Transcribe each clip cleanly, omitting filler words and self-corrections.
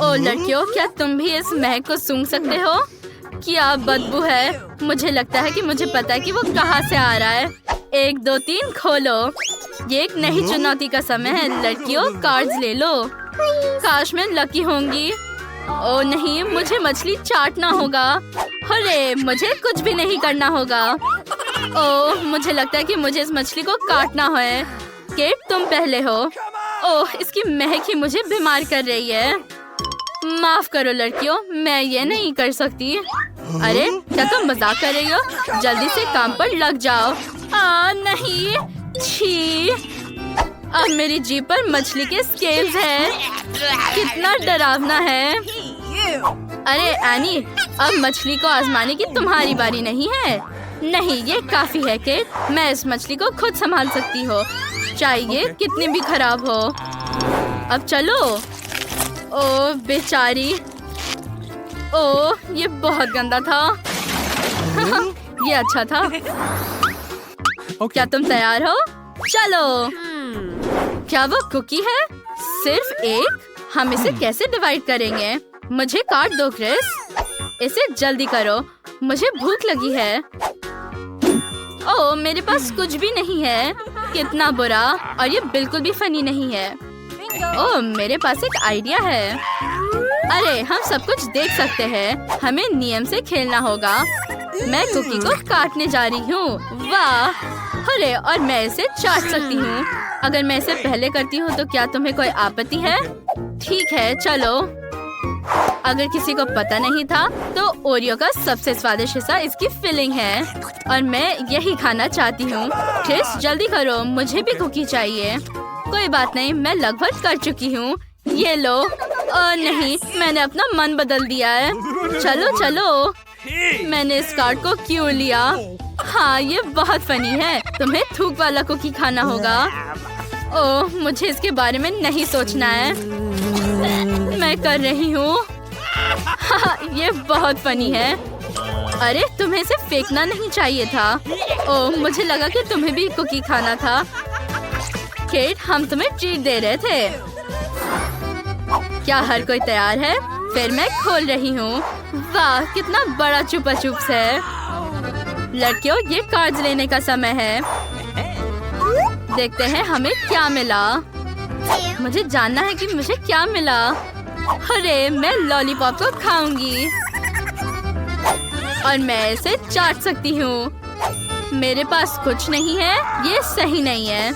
ओ लड़कियों, क्या तुम भी इस महक को सूंघ सकते हो? क्या बदबू है। मुझे लगता है कि मुझे पता है कि वो कहाँ से आ रहा है। 1 2 3 खोलो। ये एक नई चुनौती का समय है। लड़कियों, कार्ड्स ले लो। काश मैं लकी होंगी। ओ नहीं, मुझे मछली चाटना होगा। अरे मुझे कुछ भी नहीं करना होगा। ओह, मुझे लगता है कि मुझे इस मछली को काटना है। केट, तुम पहले हो। ओह, इसकी महक ही मुझे बीमार कर रही है। माफ करो लड़कियों, मैं ये नहीं कर सकती। अरे क्या तुम मजाक कर रही हो? जल्दी से काम पर लग जाओ। नहीं, छी। अब मेरी जीभ पर मछली के स्केल्स हैं। कितना डरावना है। अरे एनी, अब मछली को आजमाने की तुम्हारी बारी नहीं है। नहीं, ये काफी है केट। मैं इस मछली को खुद संभाल सकती हूँ, चाहे ये कितनी भी खराब हो। अब चलो। ओह बेचारी। ओह, ये बहुत गंदा था। ये अच्छा था। क्या तुम तैयार हो? चलो। क्या वो कुकी है? सिर्फ एक? हम इसे कैसे डिवाइड करेंगे? मुझे काट दो क्रिस। इसे जल्दी करो, मुझे भूख लगी है। ओह, मेरे पास कुछ भी नहीं है। कितना बुरा। और ये बिल्कुल भी फनी नहीं है। ओह, मेरे पास एक आइडिया है। अरे हम सब कुछ देख सकते हैं। हमें नियम से खेलना होगा। मैं कुकी को काटने जा रही हूँ। वाह। अरे, और मैं इसे चाट सकती हूँ। अगर मैं इसे पहले करती हूँ तो क्या तुम्हें कोई आपत्ति है? ठीक है, चलो। अगर किसी को पता नहीं था तो ओरियो का सबसे स्वादिष्ट हिस्सा इसकी फिलिंग है और मैं यही खाना चाहती हूँ। क्रिस, जल्दी करो, मुझे भी कुकी चाहिए। कोई बात नहीं, मैं लगभग कर चुकी हूँ। ये लो। नहीं, मैंने अपना मन बदल दिया है। चलो चलो। मैंने इस कार्ड को क्यों लिया? हाँ, ये बहुत फनी है। तुम्हें थूक वाला कुकी खाना होगा। ओह, मुझे इसके बारे में नहीं सोचना है। मैं कर रही हूँ। हाँ, ये बहुत फनी है। अरे तुम्हें इसे फेंकना नहीं चाहिए था। ओह, मुझे लगा कि तुम्हें भी कुकी खाना था। केट, हम तुम्हें ट्रीट दे रहे थे। क्या हर कोई तैयार है? फिर मैं खोल रही हूँ। वाह, कितना बड़ा चुपा चुप्स है। लड़कियों, ये कार्ड्स लेने का समय है। देखते हैं हमें क्या मिला। मुझे जानना है कि मुझे क्या मिला। अरे, मैं लॉलीपॉप को खाऊंगी और मैं इसे चाट सकती हूँ। मेरे पास कुछ नहीं है। ये सही नहीं है।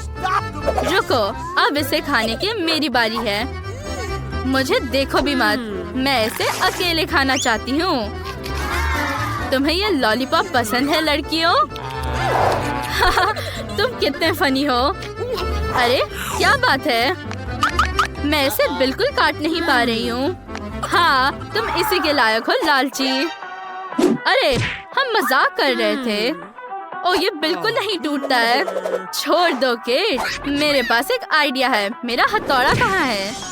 रुको, अब इसे खाने की मेरी बारी है। मुझे देखो भी मत। मैं इसे अकेले खाना चाहती हूँ। तुम्हें ये लॉलीपॉप पसंद है लड़कियों? तुम कितने फनी हो। अरे क्या बात है। मैं इसे बिल्कुल काट नहीं पा रही हूँ। हाँ, तुम इसी के लायक हो लालची। अरे, हम मजाक कर रहे थे। ओ, ये बिल्कुल नहीं टूटता है। छोड़ दो केट, मेरे पास एक आइडिया है। मेरा हथौड़ा कहाँ है?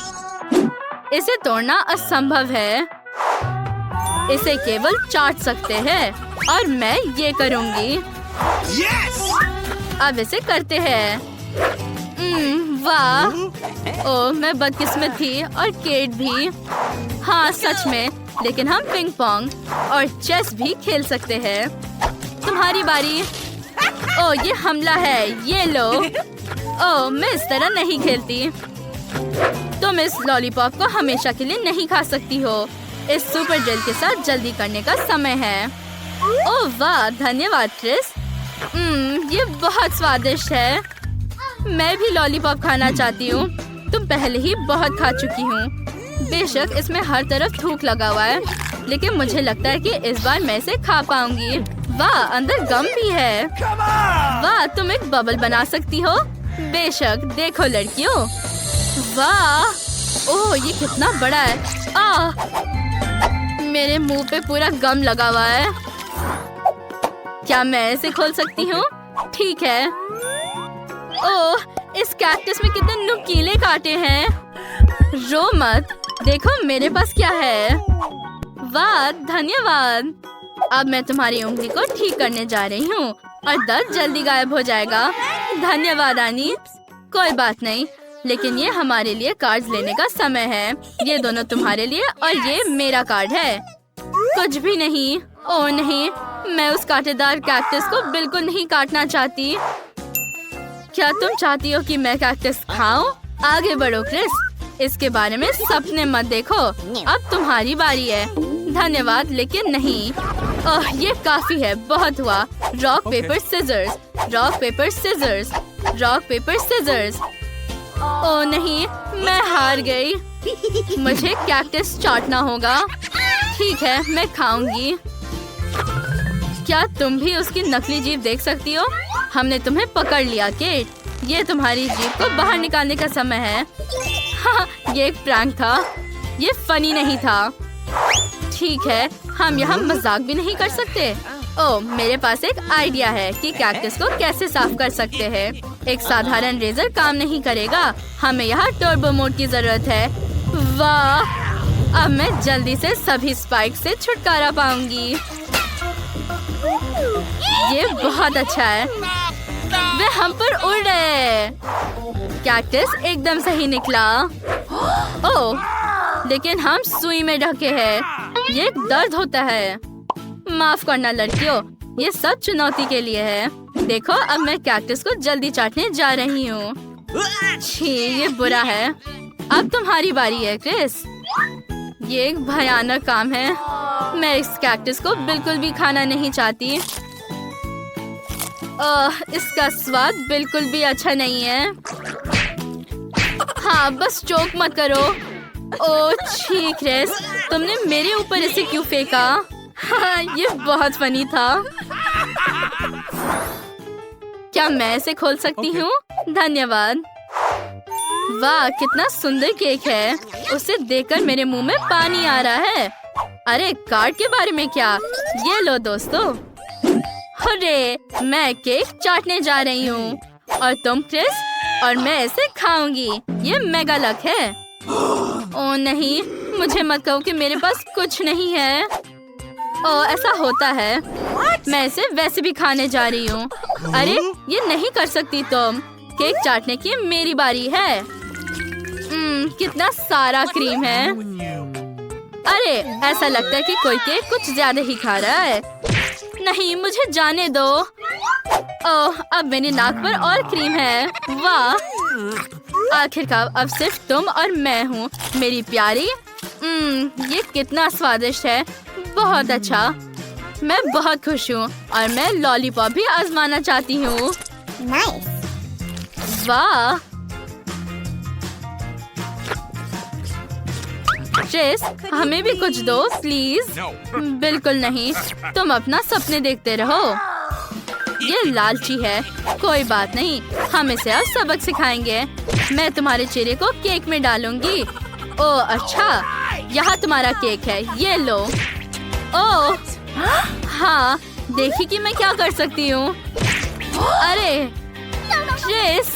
इसे तोड़ना असंभव है। इसे केवल चाट सकते हैं और मैं ये करूँगी। अब इसे करते हैं। वाह। ओह, मैं बदकिस्मत थी और केट भी। हाँ सच में, लेकिन हम पिंग पोंग और चेस भी खेल सकते हैं। तुम्हारी बारी। ओह, ये हमला है। ये लो। ओह, मैं इस तरह नहीं खेलती। तुम इस लॉलीपॉप को हमेशा के लिए नहीं खा सकती हो। इस सुपर ड्रिल के साथ जल्दी करने का समय है। ओह वाह, धन्यवाद क्रिस। ये बहुत स्वादिष्ट है। मैं भी लॉलीपॉप खाना चाहती हूँ। तुम पहले ही बहुत खा चुकी हूँ। बेशक इसमें हर तरफ थूक लगा हुआ है, लेकिन मुझे लगता है कि इस बार मैं इसे खा पाऊंगी। वाह, अंदर गम भी है। वाह, तुम एक बबल बना सकती हो। बेशक, देखो लड़कियों। वाह। ओह, ये कितना बड़ा है। मेरे मुंह पे पूरा गम लगा हुआ है। क्या मैं इसे खोल सकती हूँ? ठीक है। ओह, इस कैक्टस में कितने नुकीले कांटे हैं। रो मत, देखो मेरे पास क्या है। वाह, धन्यवाद। अब मैं तुम्हारी उंगली को ठीक करने जा रही हूँ और दर्द जल्दी गायब हो जाएगा। धन्यवाद आनी। कोई बात नहीं, लेकिन ये हमारे लिए कार्ड्स लेने का समय है। ये दोनों तुम्हारे लिए और ये मेरा कार्ड है। कुछ भी नहीं। ओह नहीं, मैं उस कांटेदार कैक्टस को बिल्कुल नहीं काटना चाहती। क्या तुम चाहती हो कि मैं कैक्टस खाऊं? आगे बढ़ो क्रिस, इसके बारे में सपने मत देखो। अब तुम्हारी बारी है। धन्यवाद, लेकिन नहीं। ओह ये काफी है, बहुत हुआ। Rock paper scissors, rock paper scissors, rock paper scissors. Oh नहीं, मैं हार गई। मुझे कैक्टस चाटना होगा। ठीक है, मैं खाऊंगी। क्या तुम भी उसकी नकली जीभ देख सकती हो? हमने तुम्हें पकड़ लिया केट। ये तुम्हारी जीभ को बाहर निकालने का समय है। हाँ, ये एक प्रैंक था। ये फनी नहीं था। ठीक है, हम यहाँ मजाक भी नहीं कर सकते। ओह, मेरे पास एक आइडिया है कि कैक्टस को कैसे साफ कर सकते हैं। एक साधारण रेजर काम नहीं करेगा। हमें यहाँ टर्बो मोड की जरूरत है। वाह, अब मैं जल्दी से सभी स्पाइक से छुटकारा पाऊंगी। ये बहुत अच्छा है। वे हम पर उड़ रहे। कैक्टस एकदम सही निकला। ओह, लेकिन हम सुई में ढके हैं। ये दर्द होता है। माफ करना लड़कियों, ये सब चुनौती के लिए है। देखो, अब मैं कैक्टस को जल्दी चाटने जा रही हूँ। छी, ये बुरा है। अब तुम्हारी बारी है क्रिस। ये एक भयानक काम है। मैं इस कैक्टस को बिल्कुल भी खाना नहीं चाहती। इसका स्वाद बिल्कुल भी अच्छा नहीं है। हाँ, बस चोक मत करो। ओह छी क्रिस, तुमने मेरे ऊपर इसे क्यों फेंका? हाँ, ये बहुत फनी था। क्या मैं इसे खोल सकती हूँ? धन्यवाद। वाह, कितना सुंदर केक है। उसे देखकर मेरे मुंह में पानी आ रहा है। अरे, कार्ड के बारे में क्या? ये लो दोस्तों। अरे, मैं केक चाटने जा रही हूँ और तुम क्रिस, और मैं इसे खाऊंगी। ये मेगा लक है। ओह नहीं, मुझे मत कहो कि मेरे पास कुछ नहीं है। ओह, ऐसा होता है। मैं इसे वैसे भी खाने जा रही हूँ। अरे, ये नहीं कर सकती तुम। केक चाटने की मेरी बारी है। कितना सारा क्रीम है। अरे, ऐसा लगता है कि कोई केक कुछ ज्यादा ही खा रहा है। नहीं, मुझे जाने दो। ओह, अब मेरी नाक पर और क्रीम है। वाह, आखिरकार अब सिर्फ तुम और मैं हूँ मेरी प्यारी। ये कितना स्वादिष्ट है। बहुत अच्छा। मैं बहुत खुश हूँ और मैं लॉलीपॉप भी आजमाना चाहती हूँ। वाह, क्रिस, हमें भी कुछ दो प्लीज। बिल्कुल नहीं, तुम अपना सपने देखते रहो। ये लालची है। कोई बात नहीं, हम इसे अब सबक सिखाएंगे। मैं तुम्हारे चेहरे को केक में डालूंगी। ओह अच्छा, यहाँ तुम्हारा केक है, ये लो। ओह हाँ, देखिए कि मैं क्या कर सकती हूँ। अरे क्रिस,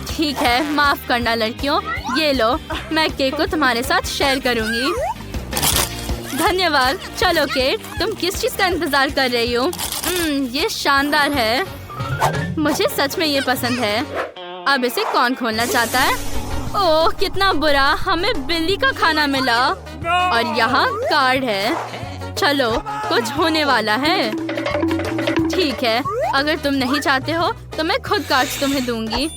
ठीक है, माफ करना लड़कियों। ये लो, मैं केक को तुम्हारे साथ शेयर करूंगी। धन्यवाद। चलो केट, तुम किस चीज का इंतजार कर रही हो? ये शानदार है। मुझे सच में ये पसंद है। अब इसे कौन खोलना चाहता है? ओह कितना बुरा, हमें बिल्ली का खाना मिला और यहाँ कार्ड है। चलो, कुछ होने वाला है। ठीक है, अगर तुम नहीं चाहते हो तो मैं खुद कार्ड्स तुम्हें दूंगी।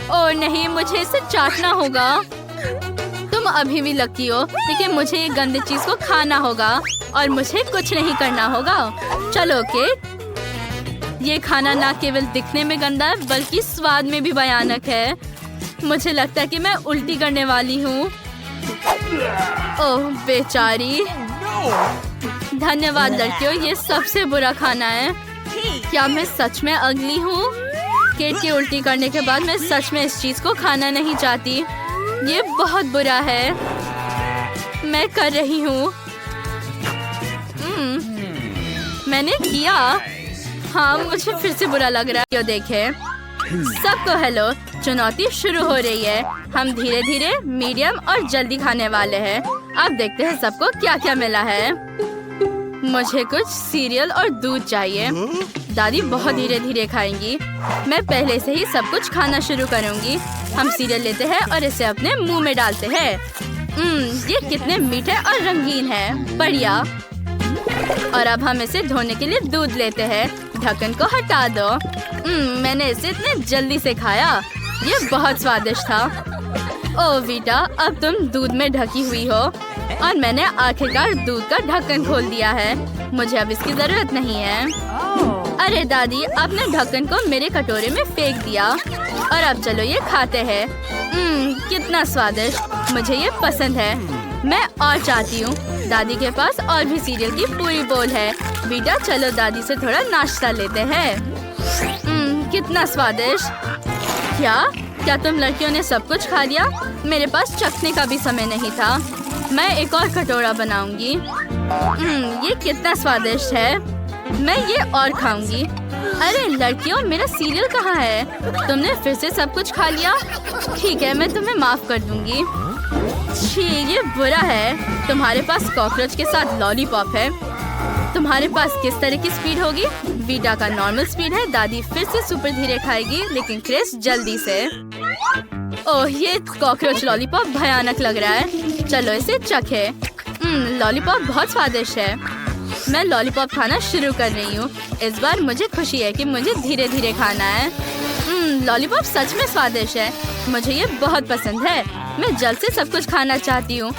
और नहीं, मुझे इसे चाटना होगा। तुम अभी भी लकी हो, लेकिन मुझे ये गंदी चीज को खाना होगा और मुझे कुछ नहीं करना होगा। चलो केक, ये खाना ना केवल दिखने में गंदा है बल्कि स्वाद में भी भयानक है। मुझे लगता है कि मैं उल्टी करने वाली हूँ। ओह बेचारी। धन्यवाद लड़कियों, ये सबसे बुरा खाना है। क्या मैं सच में अगली हूँ? केट की उल्टी करने के बाद मैं सच में इस चीज को खाना नहीं चाहती। ये बहुत बुरा है। मैं कर रही हूँ। मैंने किया। हाँ, मुझे फिर से बुरा लग रहा है। यो देखे सबको हेलो, चुनौती शुरू हो रही है। हम धीरे धीरे मीडियम और जल्दी खाने वाले हैं। अब देखते हैं सबको क्या क्या मिला है। मुझे कुछ सीरियल और दूध चाहिए। दादी बहुत धीरे धीरे खाएंगी। मैं पहले से ही सब कुछ खाना शुरू करूंगी। हम सीरियल लेते हैं और इसे अपने मुंह में डालते हैं। ये कितने मीठे और रंगीन है, बढ़िया। और अब हम इसे धोने के लिए दूध लेते हैं। ढक्कन को हटा दो। मैंने इसे इतने जल्दी से खाया। ये बहुत स्वादिष्ट था। ओह वीटा, अब तुम दूध में ढकी हुई हो और मैंने आखिरकार दूध का ढक्कन खोल दिया है। मुझे अब इसकी जरूरत नहीं है। अरे दादी, आपने ढक्कन को मेरे कटोरे में फेंक दिया। और अब चलो ये खाते हैं। कितना स्वादिष्ट, मुझे ये पसंद है। मैं और चाहती हूँ। दादी के पास और भी सीरियल की पूरी बोल है। बेटा चलो दादी से थोड़ा नाश्ता लेते हैं। कितना स्वादिष्ट। क्या तुम लड़कियों ने सब कुछ खा लिया? मेरे पास चखने का भी समय नहीं था। मैं एक और कटोरा बनाऊंगी। ये कितना स्वादिष्ट है। मैं ये और खाऊंगी। अरे लड़कियों, मेरा सीरियल कहाँ है? तुमने फिर से सब कुछ खा लिया। ठीक है, मैं तुम्हें माफ कर दूंगी। छी, ये बुरा है। तुम्हारे पास कॉकरोच के साथ लॉलीपॉप है। तुम्हारे पास किस तरह की स्पीड होगी? वीटा का नॉर्मल स्पीड है। दादी फिर से सुपर धीरे खाएगी, लेकिन क्रिस जल्दी से। ओह, ये कॉकरोच लॉलीपॉप भयानक लग रहा है। चलो इसे चखे। लॉलीपॉप बहुत स्वादिष्ट है। मैं लॉलीपॉप खाना शुरू कर रही हूँ। इस बार मुझे खुशी है कि मुझे धीरे धीरे खाना है। लॉलीपॉप सच में स्वादिष्ट है। मुझे ये बहुत पसंद है। मैं जल्द से सब कुछ खाना चाहती हूँ।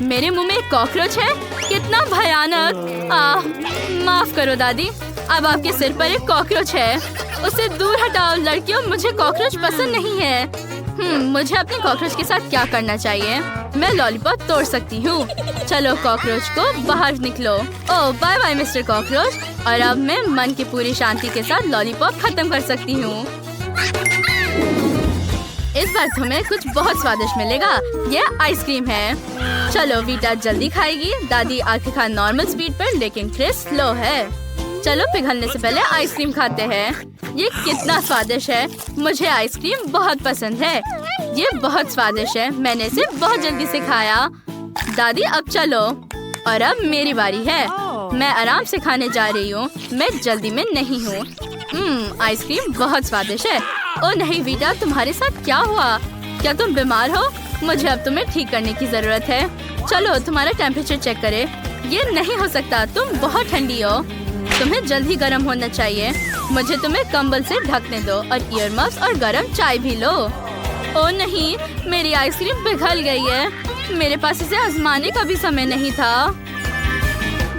मेरे मुंह में एक कॉकरोच है। कितना भयानक। माफ करो दादी, अब आपके सिर पर एक कॉकरोच है। उसे दूर हटाओ लड़कियों, मुझे कॉकरोच पसंद नहीं है। मुझे अपने कॉकरोच के साथ क्या करना चाहिए? मैं लॉलीपॉप तोड़ सकती हूँ। चलो कॉकरोच को बाहर निकलो। ओह बाय बाय मिस्टर कॉकरोच। और अब मैं मन की पूरी शांति के साथ लॉलीपॉप खत्म कर सकती हूँ। इस बार तुम्हें कुछ बहुत स्वादिष्ट मिलेगा। ये आइसक्रीम है। चलो वीटा जल्दी खाएगी। दादी आखिरकार नॉर्मल स्पीड पर, लेकिन क्रिस स्लो है। चलो पिघलने से पहले आइसक्रीम खाते हैं। ये कितना स्वादिष्ट है। मुझे आइसक्रीम बहुत पसंद है। ये बहुत स्वादिष्ट है। मैंने इसे बहुत जल्दी से खाया। दादी अब चलो। और अब मेरी बारी है। मैं आराम से खाने जा रही हूँ। मैं जल्दी में नहीं हूँ। आइसक्रीम बहुत स्वादिष्ट है। ओह नहीं वीटा, तुम्हारे साथ क्या हुआ? क्या तुम बीमार हो? मुझे अब तुम्हें ठीक करने की जरूरत है। चलो तुम्हारा टेम्परेचर चेक करें। ये नहीं हो सकता, तुम बहुत ठंडी हो। तुम्हें जल्दी गर्म होना चाहिए। मुझे तुम्हें कंबल से ढकने दो और ईयर मफ्स और गर्म चाय भी लो। ओह नहीं, मेरी आइसक्रीम पिघल गई है। मेरे पास इसे आजमाने का भी समय नहीं था।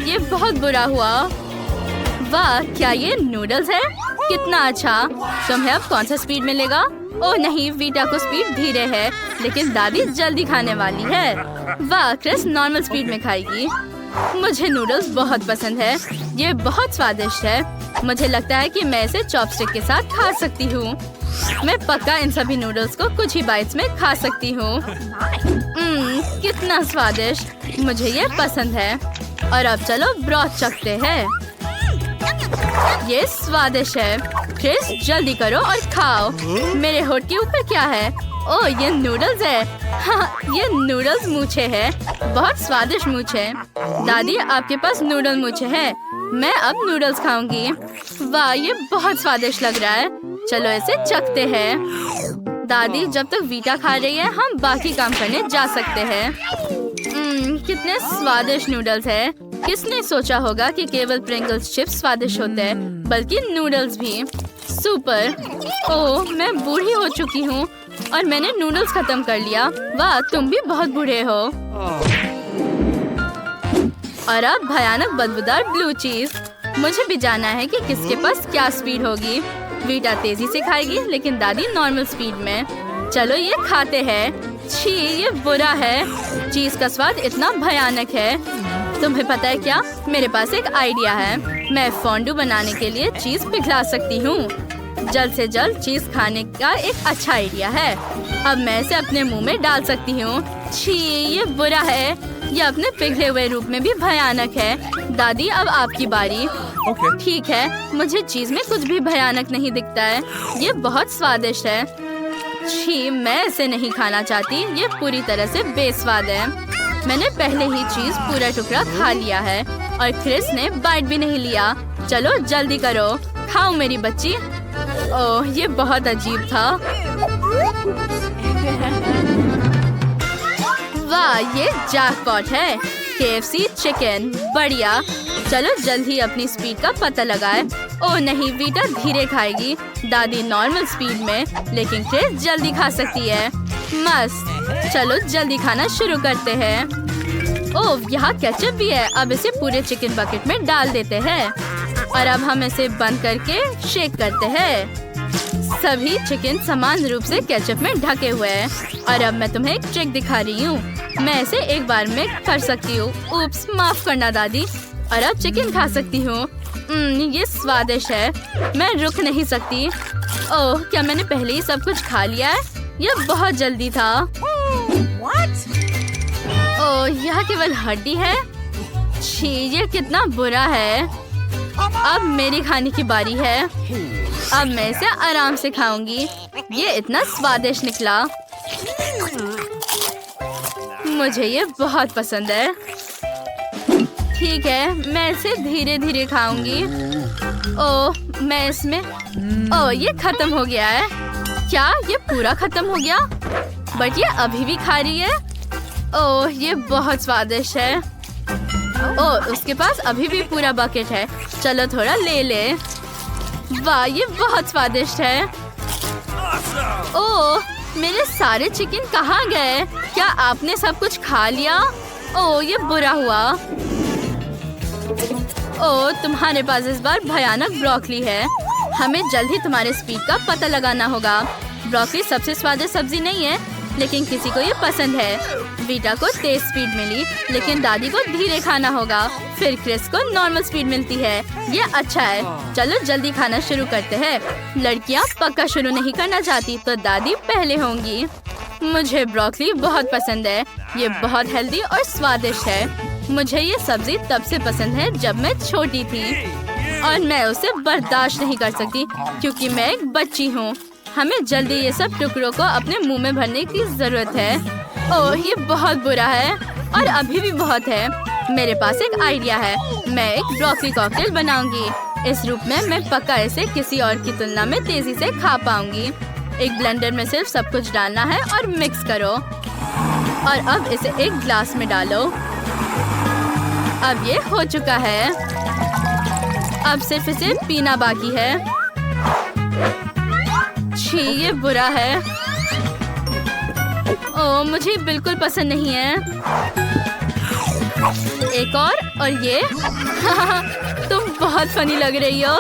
ये बहुत बुरा हुआ। वाह, क्या ये नूडल्स है? कितना अच्छा। तुम्हें अब कौन सा स्पीड मिलेगा? ओह नहीं, वीटा को स्पीड धीरे है, लेकिन दादी जल्दी खाने वाली है। वाह, क्रिस नॉर्मल स्पीड में खाएगी। मुझे नूडल्स बहुत पसंद है। ये बहुत स्वादिष्ट है। मुझे लगता है कि मैं इसे चॉपस्टिक के साथ खा सकती हूँ। मैं पक्का इन सभी नूडल्स को कुछ ही बाइट्स में खा सकती हूँ। कितना स्वादिष्ट, मुझे ये पसंद है। और अब चलो ब्रॉथ चखते हैं। ये स्वादिष्ट है। क्रिस जल्दी करो और खाओ। मेरे होठ के ऊपर क्या है? ओह ये नूडल्स है। हाँ, ये नूडल्स मूछे है। बहुत स्वादिष्ट मूछे। दादी आपके पास नूडल मूछे है। मैं अब नूडल्स खाऊंगी। वाह, ये बहुत स्वादिष्ट लग रहा है। चलो इसे चखते हैं। दादी जब तक वीटा खा रही है, हम बाकी काम करने जा सकते हैं। कितने स्वादिष्ट नूडल्स है। किसने सोचा होगा कि केवल प्रिंगल्स चिप्स स्वादिष्ट होते हैं, बल्कि नूडल्स भी। सुपर। ओह मैं बूढ़ी हो चुकी हूँ और मैंने नूडल्स खत्म कर लिया। वाह, तुम भी बहुत बूढ़े हो। और अब भयानक बदबूदार ब्लू चीज। मुझे भी जानना है कि किसके पास क्या स्पीड होगी। वीटा तेजी से खाएगी, लेकिन दादी नॉर्मल स्पीड में। चलो ये खाते हैं। छी, ये बुरा है। चीज का स्वाद इतना भयानक है। तुम्हें पता है क्या? मेरे पास एक आइडिया है। मैं फोंडू बनाने के लिए चीज पिघला सकती हूँ। जल्द से जल्द चीज खाने का एक अच्छा आइडिया है। अब मैं इसे अपने मुंह में डाल सकती हूँ। छी, ये बुरा है। ये अपने पिघले हुए रूप में भी भयानक है। दादी अब आपकी बारी। ठीक है, मुझे चीज में कुछ भी भयानक नहीं दिखता है। ये बहुत स्वादिष्ट है। छी, मैं इसे नहीं खाना चाहती। ये पूरी तरह से बेस्वाद है। मैंने पहले ही चीज पूरा टुकड़ा खा लिया है और क्रिस ने बाइट भी नहीं लिया। चलो जल्दी करो, खाओ मेरी बच्ची। ओह, ये बहुत अजीब था। वाह, ये जैकपॉट है। KFC चिकन, बढ़िया। चलो जल्द ही अपनी स्पीड का पता लगाए। ओह नहीं, वीटा धीरे खाएगी, दादी नॉर्मल स्पीड में, लेकिन क्रिस जल्दी खा सकती है। मस्त। चलो जल्दी खाना शुरू करते हैं। ओह, यहाँ केचप भी है। अब इसे पूरे चिकन बकेट में डाल देते हैं और अब हम इसे बंद करके शेक करते हैं। सभी चिकन समान रूप से केचप में ढके हुए हैं। और अब मैं तुम्हें एक ट्रिक दिखा रही हूँ। मैं इसे एक बार में कर सकती हूँ। उप्स, माफ करना दादी। और अब चिकन खा सकती हूँ। ये स्वादिष्ट है, मैं रुक नहीं सकती। ओह, क्या मैंने पहले ही सब कुछ खा लिया है? यह बहुत जल्दी था। ओह, यह केवल हड्डी है। छी, ये कितना बुरा है। अब मेरी खाने की बारी है। अब मैं इसे आराम से खाऊंगी। ये इतना स्वादिष्ट निकला। मुझे ये बहुत पसंद है। ठीक है, मैं इसे धीरे धीरे खाऊंगी। ओह, मैं इसमें ओह, ये खत्म हो गया है। क्या ये पूरा खत्म हो गया? बट ये अभी भी खा रही है। ओह, ये बहुत स्वादिष्ट है। ओह, उसके पास अभी भी पूरा बकेट है। चलो थोड़ा ले ले। वाह, ये बहुत स्वादिष्ट है। ओह, मेरे सारे चिकन कहाँ गए? क्या आपने सब कुछ खा लिया? ओह, ये बुरा हुआ। ओह, तुम्हारे पास इस बार भयानक ब्रोकली है। हमें जल्द ही तुम्हारे स्पीड का पता लगाना होगा। ब्रोकली सबसे स्वादिष्ट सब्जी नहीं है, लेकिन किसी को ये पसंद है। वीटा को तेज स्पीड मिली, लेकिन दादी को धीरे खाना होगा। फिर क्रिस को नॉर्मल स्पीड मिलती है। ये अच्छा है। चलो जल्दी खाना शुरू करते हैं। लड़कियाँ पक्का शुरू नहीं करना चाहती, तो दादी पहले होंगी। मुझे ब्रोकली बहुत पसंद है। ये बहुत हेल्दी और स्वादिष्ट है। मुझे ये सब्जी तब से पसंद है जब मैं छोटी थी, और मैं उसे बर्दाश्त नहीं कर सकती क्योंकि मैं एक बच्ची हूँ। हमें जल्दी ये सब टुकड़ों को अपने मुंह में भरने की जरूरत है। ओह, ये बहुत बुरा है और अभी भी बहुत है। मेरे पास एक आइडिया है। मैं एक ब्रोकली कॉकटेल बनाऊंगी। इस रूप में मैं पक्का इसे किसी और की तुलना में तेजी से खा पाऊंगी। एक ब्लेंडर में सिर्फ सब कुछ डालना है और मिक्स करो, और अब इसे एक ग्लास में डालो। अब ये हो चुका है। अब सिर्फ इसे पीना बाकी है। छी, ये बुरा है। ओह, मुझे बिल्कुल पसंद नहीं है। एक और ये तुम बहुत फनी लग रही हो।